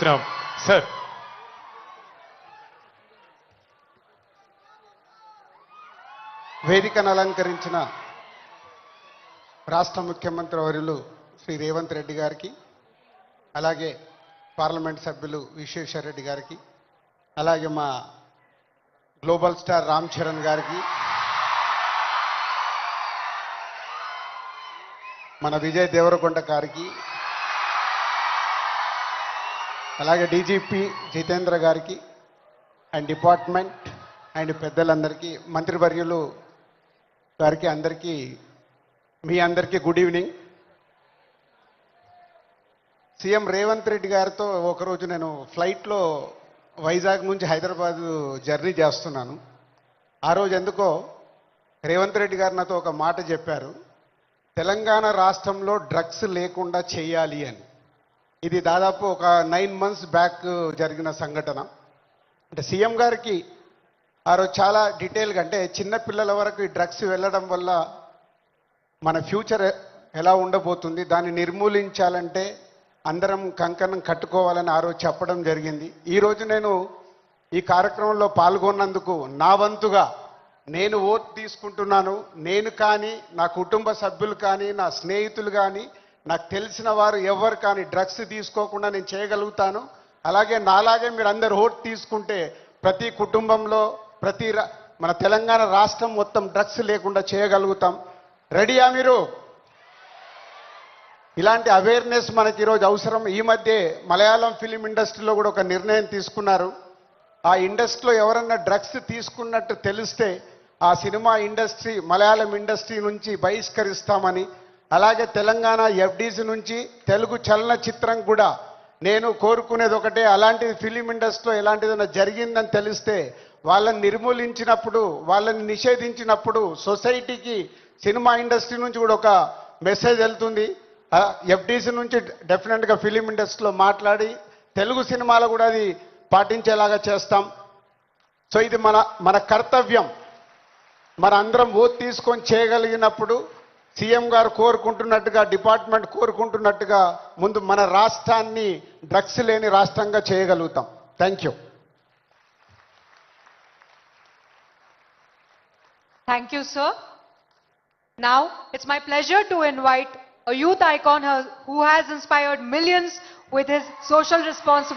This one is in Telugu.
సార్ వేదికను అలంకరించిన రాష్ట్ర ముఖ్యమంత్రి వర్యులు శ్రీ రేవంత్ రెడ్డి గారికి, అలాగే పార్లమెంట్ సభ్యులు విశ్వేశ్వర రెడ్డి గారికి, అలాగే మా గ్లోబల్ స్టార్ రామ్ చరణ్ గారికి, మన విజయ్ దేవరకొండ గారికి, అలాగే డీజీపీ జితేంద్ర గారికి అండ్ డిపార్ట్మెంట్ అండ్ పెద్దలందరికీ, మంత్రివర్యులు గారికి, అందరికీ మీ అందరికీ good evening. CM Revanth Reddy గారితో ఒకరోజు నేను ఫ్లైట్లో వైజాగ్ నుంచి హైదరాబాద్ జర్నీ చేస్తున్నాను. ఆ రోజు ఎందుకో రేవంత్ రెడ్డి గారు నాతో ఒక మాట చెప్పారు, తెలంగాణ రాష్ట్రంలో డ్రగ్స్ లేకుండా చేయాలి అని. ఇది దాదాపు ఒక 9 months బ్యాక్ జరిగిన సంఘటన. అంటే సీఎం గారికి ఆ రోజు చాలా డీటెయిల్గా, అంటే చిన్నపిల్లల వరకు ఈ డ్రగ్స్ వెళ్ళడం వల్ల మన ఫ్యూచర్ ఎలా ఉండబోతుంది, దాన్ని నిర్మూలించాలంటే అందరం కంకణం కట్టుకోవాలని ఆ రోజు చెప్పడం జరిగింది. ఈరోజు నేను ఈ కార్యక్రమంలో పాల్గొన్నందుకు నా వంతుగా నేను ఓట్ తీసుకుంటున్నాను. నేను కానీ, నా కుటుంబ సభ్యులు కానీ, నా స్నేహితులు కానీ, నాకు తెలిసిన వారు ఎవరు కానీ డ్రగ్స్ తీసుకోకుండా నేను చేయగలుగుతాను. అలాగే నాలాగే మీరు అందరు ఓట్ తీసుకుంటే ప్రతి కుటుంబంలో, మన తెలంగాణ రాష్ట్రం మొత్తం డ్రగ్స్ లేకుండా చేయగలుగుతాం. రెడీయా మీరు? ఇలాంటి అవేర్నెస్ మనకి ఈరోజు అవసరం. ఈ మధ్య మలయాళం ఫిలిం ఇండస్ట్రీలో కూడా ఒక నిర్ణయం తీసుకున్నారు. ఆ ఇండస్ట్రీలో ఎవరన్నా డ్రగ్స్ తీసుకున్నట్టు తెలిస్తే ఆ సినిమా ఇండస్ట్రీ, మలయాళం ఇండస్ట్రీ నుంచి బహిష్కరిస్తామని, అలాగే తెలంగాణ ఎఫ్డీసీ నుంచి తెలుగు చలనచిత్రం కూడా నేను కోరుకునేది ఒకటే, అలాంటిది ఫిలిం ఇండస్ట్రీలో ఎలాంటిదైనా జరిగిందని తెలిస్తే వాళ్ళని నిర్మూలించినప్పుడు, వాళ్ళని నిషేధించినప్పుడు సొసైటీకి, సినిమా ఇండస్ట్రీ నుంచి కూడా ఒక మెసేజ్ వెళ్తుంది. ఎఫ్డీసీ నుంచి డెఫినెట్గా ఫిలిం ఇండస్ట్రీలో మాట్లాడి తెలుగు సినిమాలో కూడా అది పాటించేలాగా చేస్తాం. సో ఇది మన కర్తవ్యం. మన అందరం ఓట్ తీసుకొని చేయగలిగినప్పుడు సీఎం గారు కోరుకుంటున్నట్టుగా, డిపార్ట్మెంట్ కోరుకుంటున్నట్టుగా ముందు మన రాష్ట్రాన్ని డ్రగ్స్ లేని రాష్ట్రంగా చేయగలుగుతాం. Thank you. Thank you, sir. Now, it's my pleasure to invite a youth icon who has inspired millions with his social responsibility.